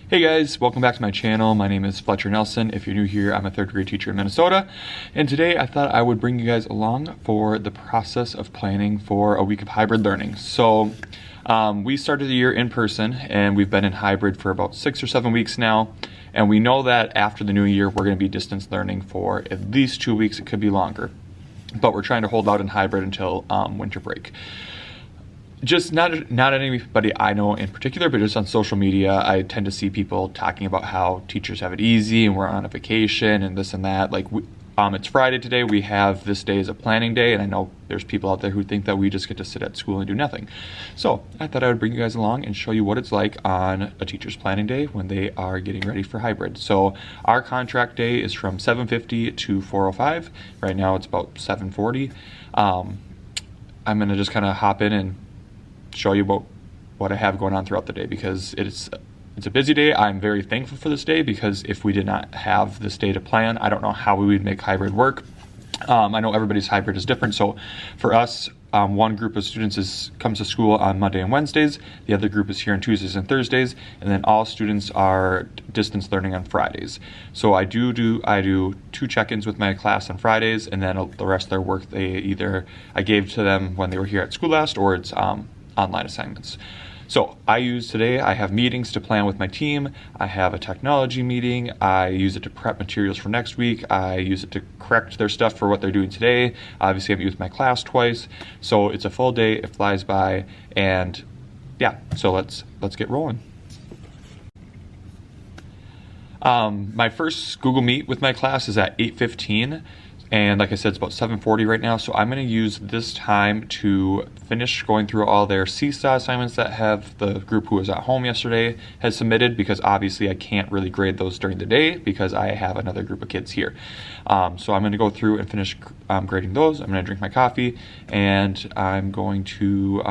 Hey guys, welcome back to my channel. My name is Fletcher Nelson. If you're new here, I'm a third grade teacher in Minnesota. And today I thought I would bring you guys along for the process of planning for a week of hybrid learning. So we started the year in person and we've been in hybrid for about 6 or 7 weeks now. And we know that after the new year, we're going to be distance learning for at least 2 weeks. It could be longer, but we're trying to hold out in hybrid until winter break. Just not anybody I know in particular, but just on social media, I tend to see people talking about how teachers have it easy and we're on a vacation and this and that. Like, it's Friday today. We have this day as a planning day, and I know there's people out there who think that we just get to sit at school and do nothing. So I thought I would bring you guys along and show you what it's like on a teacher's planning day when they are getting ready for hybrid. So our contract day is from 7:50 to 4:05. Right now it's about 7:40. I'm going to just kind of hop in and show you about what I have going on throughout the day, because it's a busy day. I'm very thankful for this day, because if we did not have this day to plan, I don't know how we would make hybrid work. I know everybody's hybrid is different. So for us, one group of students comes to school on Monday and Wednesdays. The other group is here on Tuesdays and Thursdays, and then all students are distance learning on Fridays. So I do 2 check-ins with my class on Fridays, and then the rest of their work I gave to them when they were here at school last, or it's online assignments. So I have meetings to plan with my team. I have a technology meeting. I use it to prep materials for next week. I use it to correct their stuff for what they're doing today. Obviously, I've used my class twice. So it's a full day. It flies by. And yeah, so let's get rolling. My first Google Meet with my class is at 8:15. And like I said, it's about 7:40 right now, so I'm going to use this time to finish going through all their Seesaw assignments that the group who was at home yesterday has submitted, because obviously I can't really grade those during the day because I have another group of kids here. So I'm going to go through and finish grading those. I'm going to drink my coffee, and I'm going to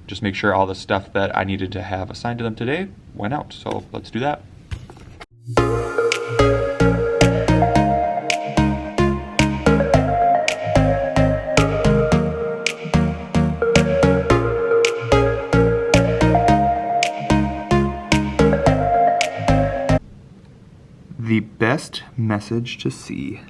just make sure all the stuff that I needed to have assigned to them today went out. So let's do that. The best message to see.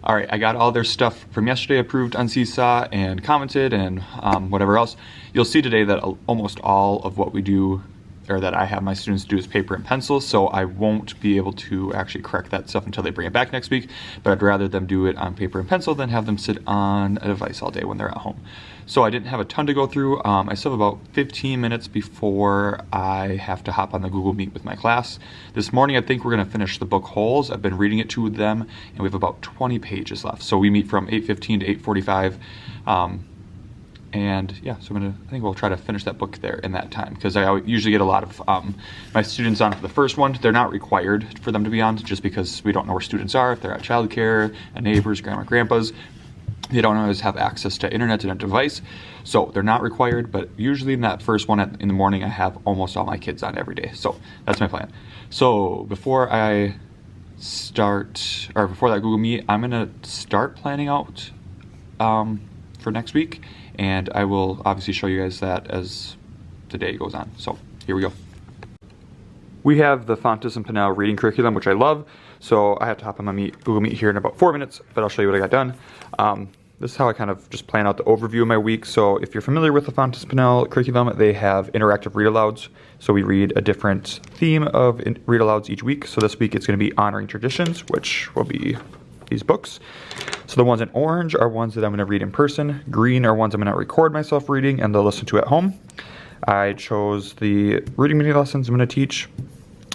All right, I got all their stuff from yesterday approved on Seesaw and commented and whatever else. You'll see today that almost all of what we do, or that I have my students do, is paper and pencil, so I won't be able to actually correct that stuff until they bring it back next week, but I'd rather them do it on paper and pencil than have them sit on a device all day when they're at home. So I didn't have a ton to go through. I still have about 15 minutes before I have to hop on the Google Meet with my class. This morning I think we're going to finish the book Holes. I've been reading it to them, and we have about 20 pages left. So we meet from 8:15 to 8:45. And yeah, so I think we'll try to finish that book there in that time, because I usually get a lot of my students on for the first one. They're not required for them to be on, just because we don't know where students are, if they're at childcare, at neighbors, grandma, grandpa's. They don't always have access to internet and a device, so they're not required, but usually in that first one in the morning, I have almost all my kids on every day. So that's my plan. So before that Google Meet, I'm gonna start planning out for next week, and I will obviously show you guys that as the day goes on. So here we go. We have the Fontes and Pinnell reading curriculum, which I love, so I have to hop on my Google Meet here in about 4 minutes, but I'll show you what I got done. This is how I kind of just plan out the overview of my week. So if you're familiar with the Fontes and Pinnell curriculum, they have interactive read-alouds. So we read a different theme of read-alouds each week. So this week it's going to be Honoring Traditions, which will be these books. So the ones in orange are ones that I'm going to read in person. Green are ones I'm going to record myself reading and they'll listen to at home. I chose the reading mini lessons I'm going to teach,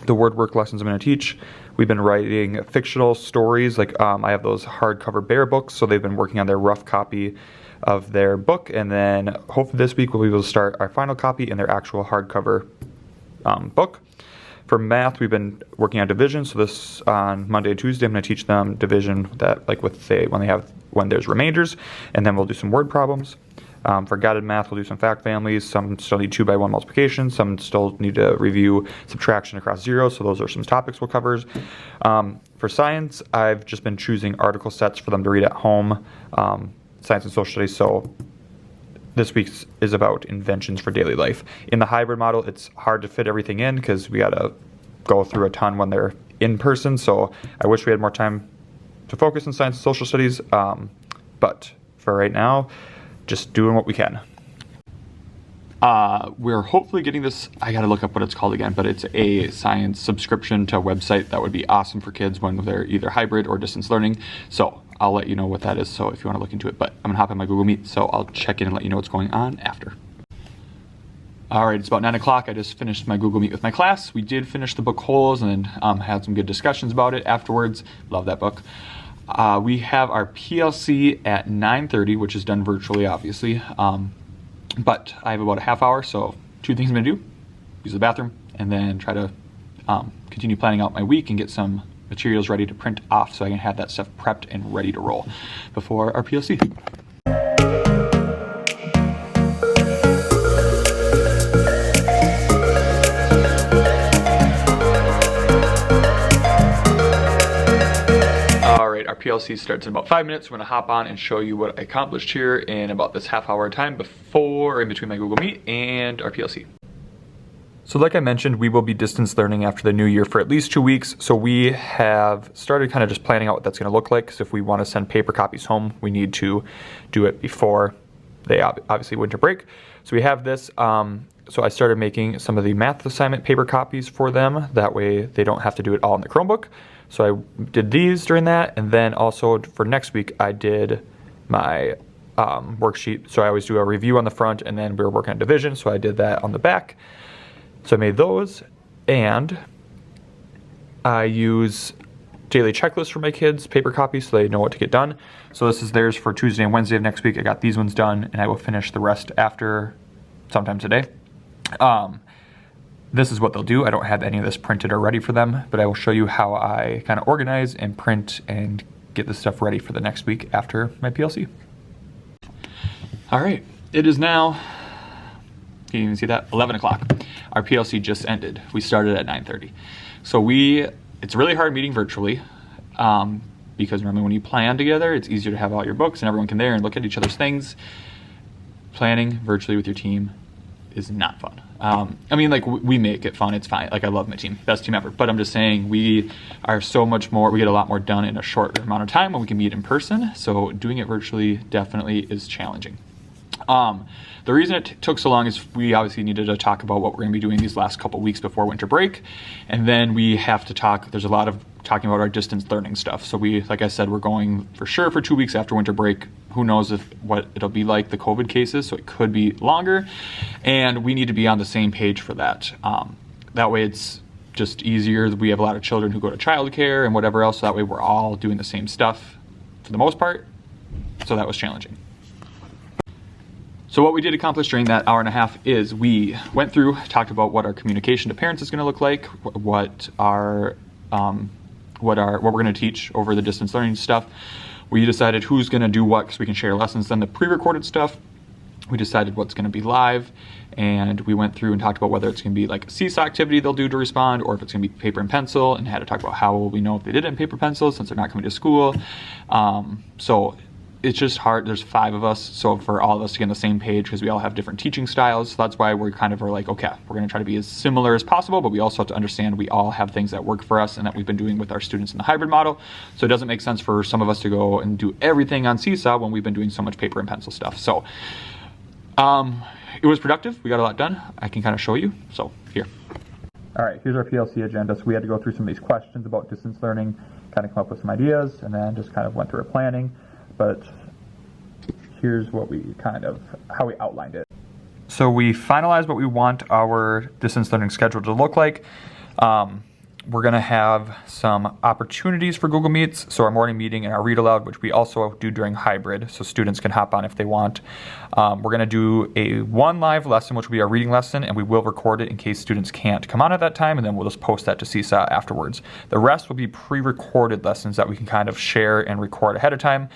the word work lessons I'm going to teach. We've been writing fictional stories, like I have those hardcover Bear books, so they've been working on their rough copy of their book, and then hopefully this week we'll be able to start our final copy in their actual hardcover book. For math, we've been working on division, so this on Monday and Tuesday I'm going to teach them division, that like when there's remainders, and then we'll do some word problems. For guided math, we'll do some fact families. Some still need 2x1 multiplication. Some still need to review subtraction across zeros. So those are some topics we'll cover. For science, I've just been choosing article sets for them to read at home. Science and social studies. So this week is about inventions for daily life. In the hybrid model, it's hard to fit everything in because we got to go through a ton when they're in person. So I wish we had more time to focus on science and social studies. But for right now, just doing what we can. We're hopefully getting this, I gotta look up what it's called again, but it's a science subscription to a website that would be awesome for kids when they're either hybrid or distance learning. So I'll let you know what that is, so if you wanna look into it, but I'm gonna hop in my Google Meet, so I'll check in and let you know what's going on after. All right, it's about 9 o'clock. I just finished my Google Meet with my class. We did finish the book Holes and had some good discussions about it afterwards. Love that book. We have our PLC at 9:30, which is done virtually, obviously. But I have about a half hour, so two things I'm gonna do: use the bathroom and then try to continue planning out my week and get some materials ready to print off so I can have that stuff prepped and ready to roll before our PLC. Our PLC starts in about 5 minutes. We're gonna hop on and show you what I accomplished here in about this half hour time before, in between my Google Meet and our PLC. So like I mentioned, we will be distance learning after the new year for at least 2 weeks. So we have started kind of just planning out what that's gonna look like. Because if we wanna send paper copies home, we need to do it before they obviously winter break. So we have this. So I started making some of the math assignment paper copies for them. That way they don't have to do it all in the Chromebook. So I did these during that, and then also for next week I did my worksheet. So I always do a review on the front, and then we were working on division, so I did that on the back. So I made those, and I use daily checklists for my kids, paper copies, so they know what to get done. So this is theirs for Tuesday and Wednesday of next week. I got these ones done, and I will finish the rest after sometime today. This is what they'll do. I don't have any of this printed or ready for them, but I will show you how I kind of organize and print and get this stuff ready for the next week after my PLC. All right, it is now, can you even see that? 11 o'clock. Our PLC just ended. We started at 9:30. So it's a really hard meeting virtually because normally when you plan together, it's easier to have all your books and everyone can there and look at each other's things. Planning virtually with your team is not fun. I mean, like, we make it fun, it's fine. Like, I love my team, best team ever. But I'm just saying, we are so much more, we get a lot more done in a short amount of time when we can meet in person. So doing it virtually definitely is challenging. The reason it took so long is we obviously needed to talk about what we're gonna be doing these last couple weeks before winter break. And then we have to talk, there's a lot of talking about our distance learning stuff. So like I said, we're going for sure for 2 weeks after winter break. Who knows what it'll be like, the COVID cases, so it could be longer. And we need to be on the same page for that. That way it's just easier. We have a lot of children who go to childcare and whatever else, so that way we're all doing the same stuff for the most part. So that was challenging. So what we did accomplish during that hour and a half is we went through, talked about what our communication to parents is going to look like, what we're going to teach over the distance learning stuff. We decided who's going to do what because we can share lessons. Then the pre-recorded stuff, we decided what's going to be live, and we went through and talked about whether it's going to be like a seesaw activity they'll do to respond, or if it's going to be paper and pencil, and had to talk about how will we know if they did it in paper pencil since they're not coming to school. So it's just hard. There's 5 of us, so for all of us to get on the same page, because we all have different teaching styles, so that's why we're kind of like, okay, we're going to try to be as similar as possible, but we also have to understand we all have things that work for us and that we've been doing with our students in the hybrid model. So it doesn't make sense for some of us to go and do everything on Seesaw when we've been doing so much paper and pencil stuff. So it was productive. We got a lot done. I can kind of show you. So here. All right, here's our PLC agenda. So we had to go through some of these questions about distance learning, kind of come up with some ideas, and then just kind of went through our planning. But here's what how we outlined it. So we finalized what we want our distance learning schedule to look like. We're gonna have some opportunities for Google Meets. So our morning meeting and our read aloud, which we also do during hybrid, so students can hop on if they want. We're gonna do one live lesson, which will be our reading lesson, and we will record it in case students can't come on at that time, and then we'll just post that to Seesaw afterwards. The rest will be pre-recorded lessons that we can kind of share and record ahead of time.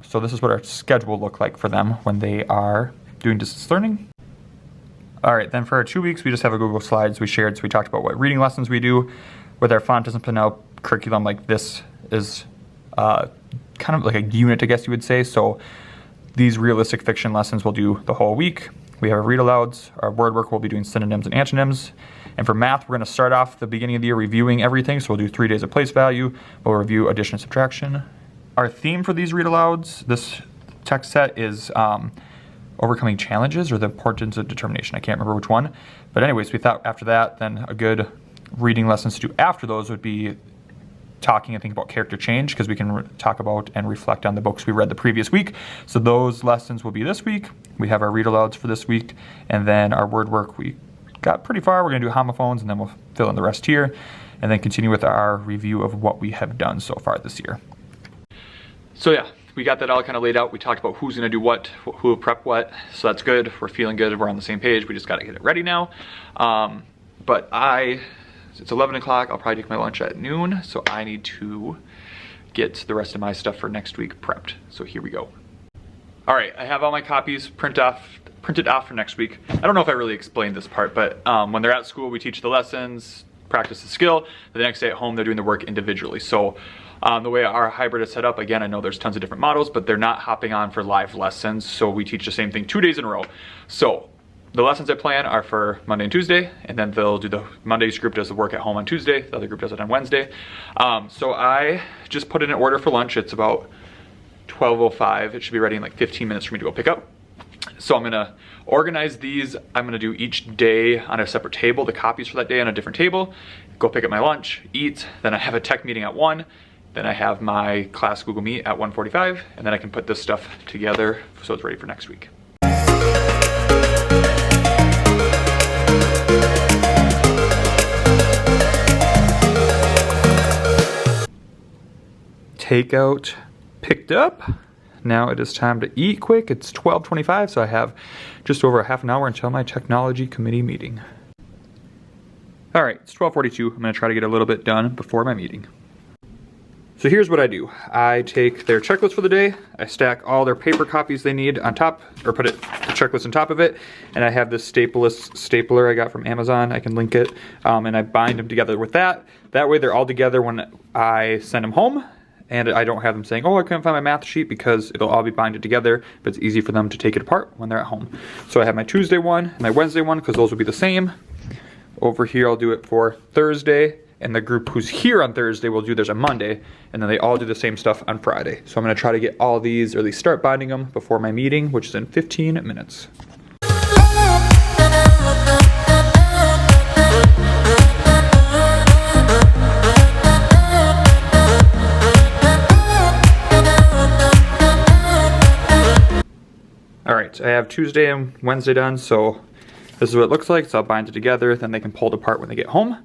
So this is what our schedule will look like for them when they are doing distance learning. All right, then for our 2 weeks, we just have a Google Slides we shared. So we talked about what reading lessons we do with our font discipline out curriculum. Like, this is kind of like a unit, I guess you would say. So these realistic fiction lessons we'll do the whole week. We have our read alouds, our word work, we'll be doing synonyms and antonyms. And for math, we're going to start off the beginning of the year reviewing everything. So we'll do 3 days of place value. We'll review addition and subtraction. Our theme for these read alouds, this text set, is overcoming challenges or the importance of determination. I can't remember which one. But anyways, we thought after that, then a good reading lessons to do after those would be talking and think about character change, because we can talk about and reflect on the books we read the previous week. So those lessons will be this week. We have our read alouds for this week, and then our word work, we got pretty far. We're going to do homophones, and then we'll fill in the rest here, and then continue with our review of what we have done so far this year. So yeah, we got that all kind of laid out. We talked about who's going to do what, who will prep what, so that's good. We're feeling good. We're on the same page. We just got to get it ready now. It's 11 o'clock. I'll probably take my lunch at noon, so I need to get the rest of my stuff for next week prepped. So here we go. All right, I have all my copies printed off for next week. I don't know if I really explained this part, but when they're at school, we teach the lessons, practice the skill. The next day at home, they're doing the work individually. So the way our hybrid is set up, again, I know there's tons of different models, but they're not hopping on for live lessons. So we teach the same thing 2 days in a row. So the lessons I plan are for Monday and Tuesday, and then they'll do Monday's group does the work at home on Tuesday, the other group does it on Wednesday. So I just put in an order for lunch. It's about 12:05. It should be ready in like 15 minutes for me to go pick up. So I'm gonna organize these. I'm gonna do each day on a separate table, the copies for that day on a different table, go pick up my lunch, eat, then I have a tech meeting at 1, then I have my class Google Meet at 1:45, and then I can put this stuff together so it's ready for next week. Takeout picked up. Now it is time to eat quick. It's 12:25, so I have just over a half an hour until my technology committee meeting. All right, it's 12:42. I'm gonna try to get a little bit done before my meeting. So here's what I do. I take their checklist for the day, I stack all their paper copies they need on top, or put the checklist on top of it, and I have this stapler I got from Amazon. I can link it, and I bind them together with that. That way they're all together when I send them home, and I don't have them saying, oh, I couldn't find my math sheet, because it'll all be binded together, but it's easy for them to take it apart when they're at home. So I have my Tuesday one, and my Wednesday one, because those will be the same. Over here I'll do it for Thursday, and the group who's here on Thursday will do theirs on Monday, and then they all do the same stuff on Friday. So I'm gonna try to get all these, or at least start binding them before my meeting, which is in 15 minutes. All right, I have Tuesday and Wednesday done, so this is what it looks like. So I'll bind it together, then they can pull it apart when they get home.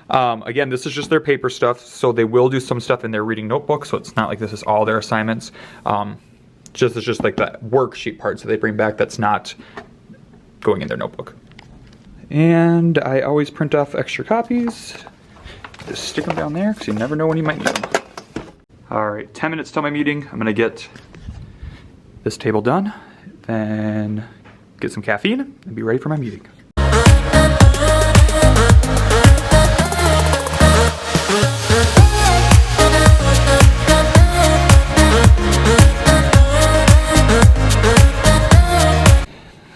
Again, this is just their paper stuff, so they will do some stuff in their reading notebook, so it's not like this is all their assignments. It's just like that worksheet part, so they bring back that's not going in their notebook. And I always print off extra copies. Just stick them down there, because you never know when you might need them. All right, 10 minutes till my meeting. I'm gonna get this table done, then get some caffeine, and be ready for my meeting.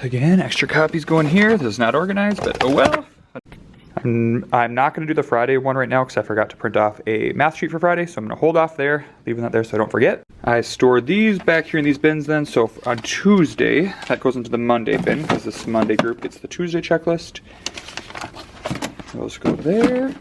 Again, extra copies going here. This is not organized, but oh well. I'm not going to do the Friday one right now because I forgot to print off a math sheet for Friday, so I'm going to hold off there, leaving that there so I don't forget. I store these back here in these bins then, so on Tuesday, that goes into the Monday bin because this Monday group gets the Tuesday checklist. Those go there.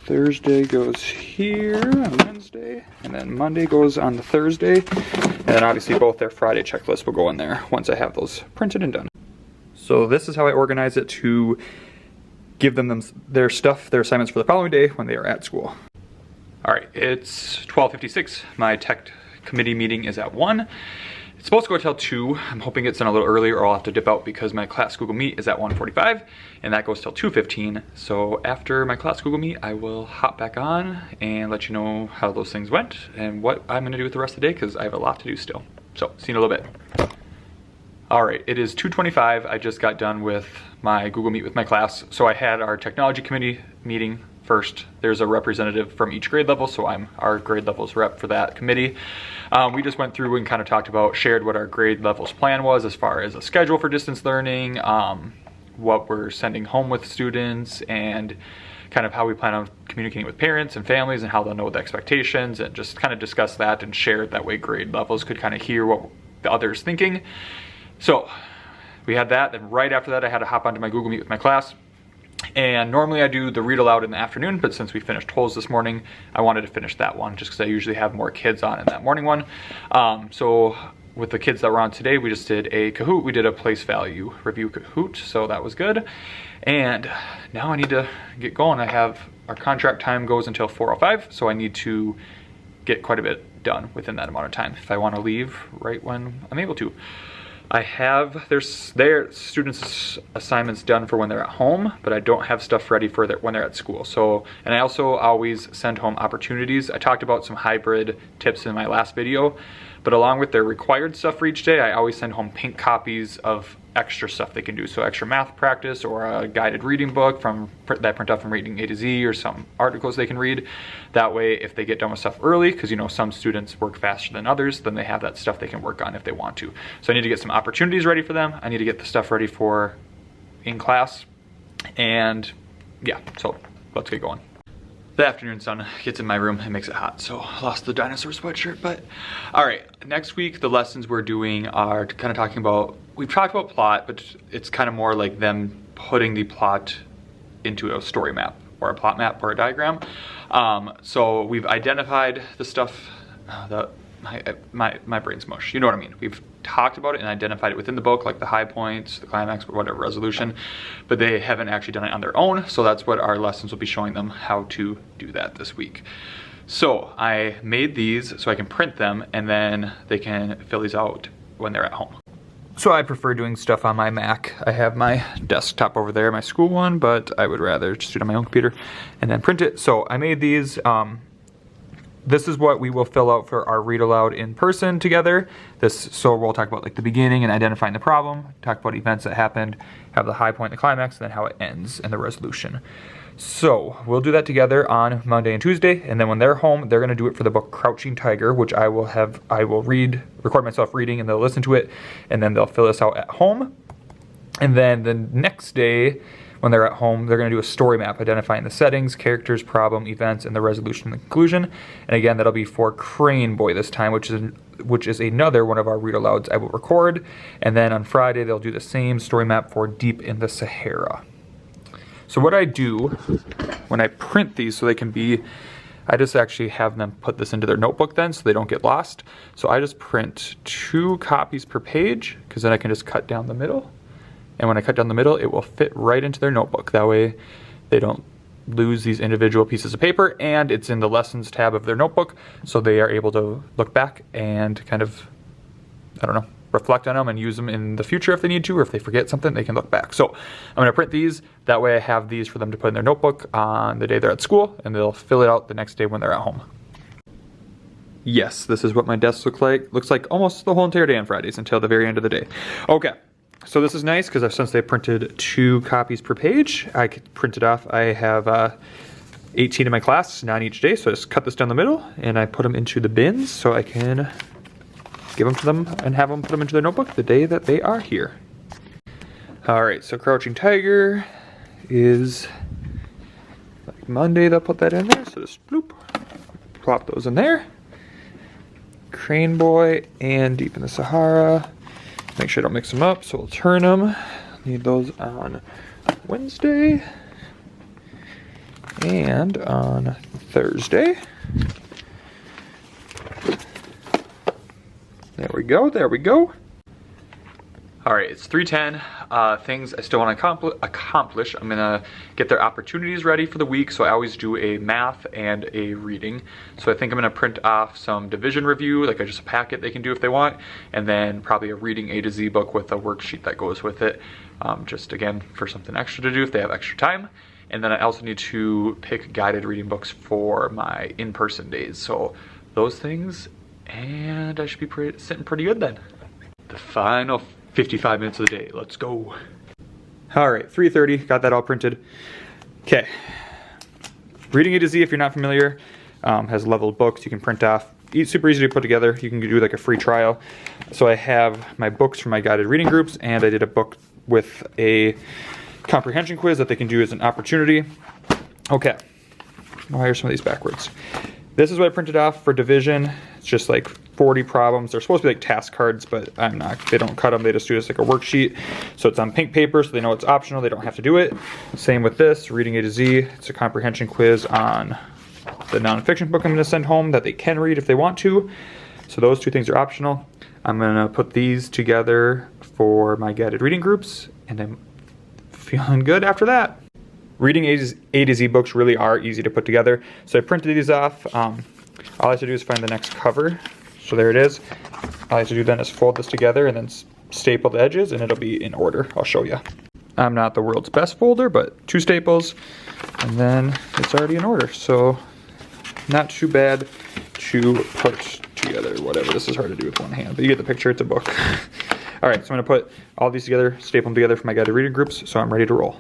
Thursday goes here on Wednesday, and then Monday goes on the Thursday, and then obviously both their Friday checklists will go in there once I have those printed and done. So this is how I organize it to give them their stuff, their assignments for the following day when they are at school. All right, it's 12:56. My tech committee meeting is at 1. It's supposed to go till 2. I'm hoping it's done a little earlier, or I'll have to dip out because my class Google Meet is at 1:45, and that goes till 2:15. So after my class Google Meet, I will hop back on and let you know how those things went and what I'm gonna do with the rest of the day, because I have a lot to do still. So see you in a little bit. All right, it is 2:25. I just got done with my Google Meet with my class. So I had our technology committee meeting first, there's a representative from each grade level, so I'm our grade levels rep for that committee. We just went through and kind of talked about, shared what our grade levels plan was as far as a schedule for distance learning, what we're sending home with students, and kind of how we plan on communicating with parents and families and how they'll know the expectations, and just kind of discuss that and share it that way grade levels could kind of hear what the others thinking. So we had that, then right after that I had to hop onto my Google Meet with my class. And normally I do the read aloud in the afternoon, but since we finished holes this morning, I wanted to finish that one just because I usually have more kids on in that morning one. So with the kids that were on today, we just did a Kahoot. We did a place value review Kahoot, so that was good. And now I need to get going. Our contract time goes until 4:05, so I need to get quite a bit done within that amount of time if I want to leave right when I'm able to. I have their students' assignments done for when they're at home, but I don't have stuff ready for when they're at school. So, and I also always send home opportunities. I talked about some hybrid tips in my last video, but along with their required stuff for each day, I always send home pink copies of extra stuff they can do. So extra math practice or a guided reading book that I print out from Reading A to Z, or some articles they can read. That way, if they get done with stuff early, because you know some students work faster than others, then they have that stuff they can work on if they want to. So I need to get some opportunities ready for them. I need to get the stuff ready for in class. And yeah, so let's get going. The afternoon sun gets in my room and makes it hot, so I lost the dinosaur sweatshirt. But all right, next week the lessons we're doing are kind of talking about, we've talked about plot, but it's kind of more like them putting the plot into a story map or a plot map or a diagram. So we've identified the stuff that my brain's mush, you know what I mean. We've talked about it and identified it within the book, like the high points, the climax, or whatever resolution, but they haven't actually done it on their own. So that's what our lessons will be showing them how to do that this week. So I made these so I can print them, and then they can fill these out when they're at home. So I prefer doing stuff on my Mac. I have my desktop over there, my school one, but I would rather just do it on my own computer and then print it. So I made these. This is what we will fill out for our read aloud in person together. So we'll talk about like the beginning and identifying the problem, talk about events that happened, have the high point, the climax, and then how it ends and the resolution. So we'll do that together on Monday and Tuesday, and then when they're home, they're gonna do it for the book Crouching Tiger, which I will record myself reading, and they'll listen to it, and then they'll fill this out at home. And then the next day, when they're at home, they're going to do a story map identifying the settings, characters, problem, events, and the resolution and the conclusion. And again, that'll be for Crane Boy this time, which is another one of our read alouds I will record. And then on Friday, they'll do the same story map for Deep in the Sahara. So what I do when I print these so they can be, I just actually have them put this into their notebook then so they don't get lost. So I just print 2 copies per page, because then I can just cut down the middle. And when I cut down the middle, it will fit right into their notebook. That way they don't lose these individual pieces of paper, and it's in the lessons tab of their notebook, so they are able to look back and kind of, I don't know, reflect on them and use them in the future if they need to, or if they forget something, they can look back. So I'm gonna print these. That way I have these for them to put in their notebook on the day they're at school, and they'll fill it out the next day when they're at home. Yes, this is what my desk looks like. Looks like almost the whole entire day on Fridays until the very end of the day. Okay. So this is nice because since they printed 2 copies per page, I could print it off. I have 18 in my class, 9 each day, so I just cut this down the middle and I put them into the bins so I can give them to them and have them put them into their notebook the day that they are here. All right, so Crouching Tiger is like Monday, they'll put that in there, so just bloop, plop those in there. Crane Boy and Deep in the Sahara. Make sure I don't mix them up, so we'll turn them. Need those on Wednesday and on Thursday. There we go, there we go. All right, it's 3:10. Things I still want to accomplish. I'm gonna get their opportunities ready for the week, so I always do a math and a reading. So I think I'm gonna print off some division review, like just a packet they can do if they want, and then probably a Reading A to Z book with a worksheet that goes with it, just again for something extra to do if they have extra time. And then I also need to pick guided reading books for my in-person days. So those things, and I should be sitting pretty good then. The final 55 minutes of the day, let's go. All right, 3:30, got that all printed. Okay, Reading A to Z, if you're not familiar, has leveled books you can print off. It's super easy to put together. You can do like a free trial. So I have my books for my guided reading groups, and I did a book with a comprehension quiz that they can do as an opportunity. Okay, why are some of these backwards? This is what I printed off for division. It's just like 40 problems. They're supposed to be like task cards, but I'm not. They don't cut them. They just do this like a worksheet. So it's on pink paper, so they know it's optional. They don't have to do it. Same with this, Reading A to Z. It's a comprehension quiz on the nonfiction book I'm going to send home that they can read if they want to. So those two things are optional. I'm going to put these together for my guided reading groups, and I'm feeling good after that. Reading A to Z books really are easy to put together. So I printed these off. All I have to do is find the next cover. So there it is. All I have to do then is fold this together and then staple the edges, and it'll be in order. I'll show you. I'm not the world's best folder, but 2 staples, and then it's already in order. So not too bad to put together. Whatever, this is hard to do with one hand, but you get the picture, it's a book. All right, so I'm gonna put all these together, staple them together for my guided reading groups, so I'm ready to roll.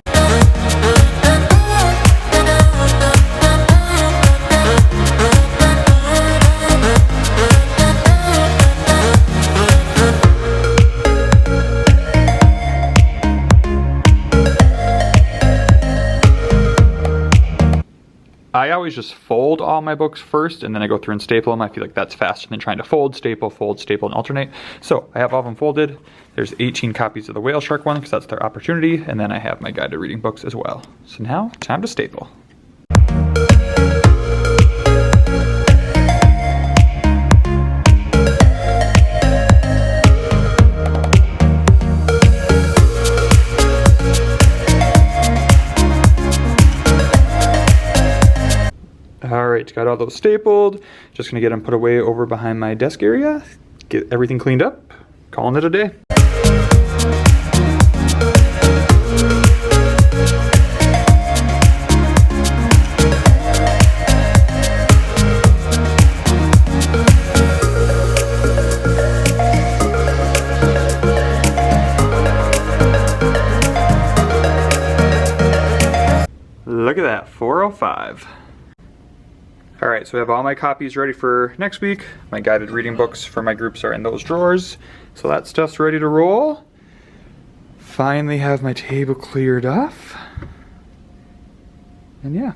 I always just fold all my books first, and then I go through and staple them. I feel like that's faster than trying to fold, staple, and alternate. So I have all of them folded. There's 18 copies of the whale shark one because that's their opportunity, and then I have my guided reading books as well. So now, time to staple. Alright, got all those stapled. Just gonna get them put away over behind my desk area. Get everything cleaned up. Calling it a day. Look at that, 405. All right, so I have all my copies ready for next week. My guided reading books for my groups are in those drawers. So that stuff's ready to roll. Finally have my table cleared off. And yeah.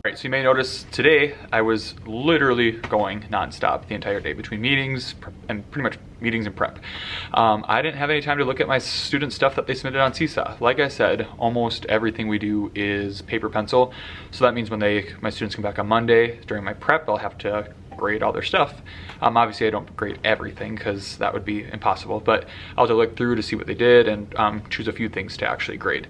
All right, so you may notice today I was literally going nonstop the entire day between meetings and pretty much meetings and prep. I didn't have any time to look at my student stuff that they submitted on Seesaw. Like I said, almost everything we do is paper pencil. So that means when my students come back on Monday during my prep, I'll have to grade all their stuff. Obviously I don't grade everything because that would be impossible, but I'll have to look through to see what they did and choose a few things to actually grade.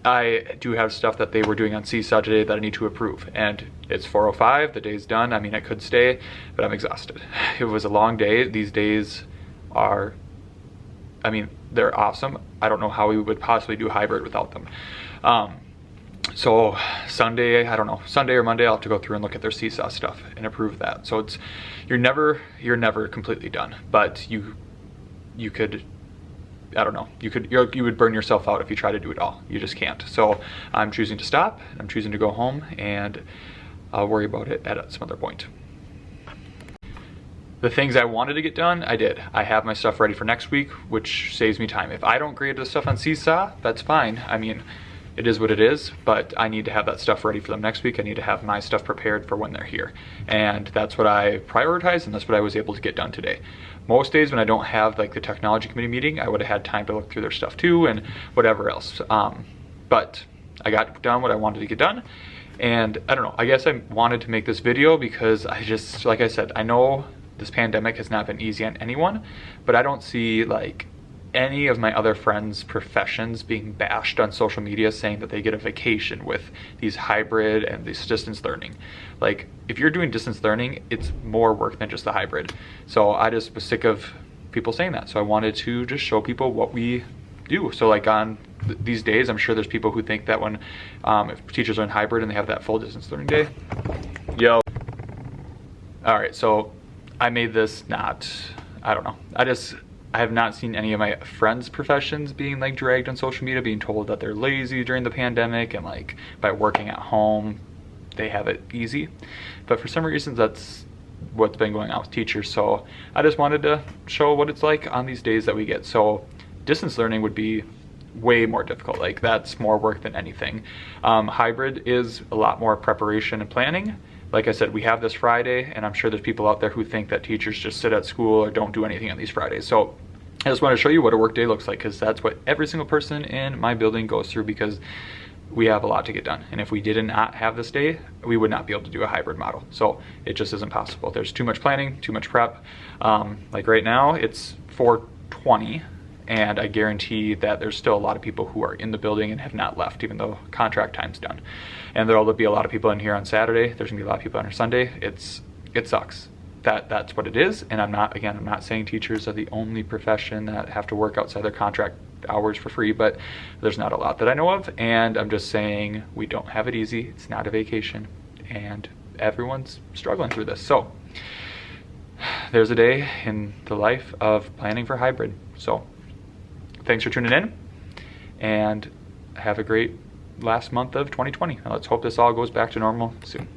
I do have stuff that they were doing on Seesaw today that I need to approve, and it's 4:05, the day's done. I mean, I could stay, but I'm exhausted. It was a long day. These days are, I mean, they're awesome. I don't know how we would possibly do hybrid without them. So Sunday, I don't know, Sunday or Monday, I'll have to go through and look at their Seesaw stuff and approve that. So it's, you're never completely done, but you could, I don't know, you would burn yourself out if you try to do it all. You just can't. So I'm choosing to stop. I'm choosing to go home, and I'll worry about it at some other point. The things I wanted to get done, I did. I have my stuff ready for next week, which saves me time. If I don't grade the stuff on Seesaw, that's fine. I mean, it is what it is, but I need to have that stuff ready for them next week. I need to have my stuff prepared for when they're here. And that's what I prioritize, and that's what I was able to get done today. Most days when I don't have like the technology committee meeting, I would have had time to look through their stuff too and whatever else. But I got done what I wanted to get done. And I don't know, I guess I wanted to make this video because I just, like I said, I know this pandemic has not been easy on anyone, but I don't see like any of my other friends' professions being bashed on social media saying that they get a vacation with these hybrid and this distance learning. Like, if you're doing distance learning, it's more work than just the hybrid. So I just was sick of people saying that. So I wanted to just show people what we do. So like on these days, I'm sure there's people who think that when if teachers are in hybrid and they have that full distance learning day. Yo. All right, so I made this I don't know. I have not seen any of my friends' professions being like dragged on social media, being told that they're lazy during the pandemic and like by working at home, they have it easy. But for some reasons, that's what's been going on with teachers. So I just wanted to show what it's like on these days that we get. So distance learning would be way more difficult. Like, that's more work than anything. Hybrid is a lot more preparation and planning. Like I said, we have this Friday, and I'm sure there's people out there who think that teachers just sit at school or don't do anything on these Fridays. So I just want to show you what a work day looks like, because that's what every single person in my building goes through, because we have a lot to get done. And if we did not have this day, we would not be able to do a hybrid model. So it just isn't possible. There's too much planning, too much prep. Like right now, it's 4:20, and I guarantee that there's still a lot of people who are in the building and have not left, even though contract time's done. And there'll be a lot of people in here on Saturday. There's gonna be a lot of people on Sunday. It sucks. That's what it is. And I'm not saying teachers are the only profession that have to work outside their contract hours for free, but there's not a lot that I know of. And I'm just saying, we don't have it easy. It's not a vacation, and everyone's struggling through this. So there's a day in the life of planning for hybrid. So thanks for tuning in, and have a great last month of 2020. Now let's hope this all goes back to normal soon.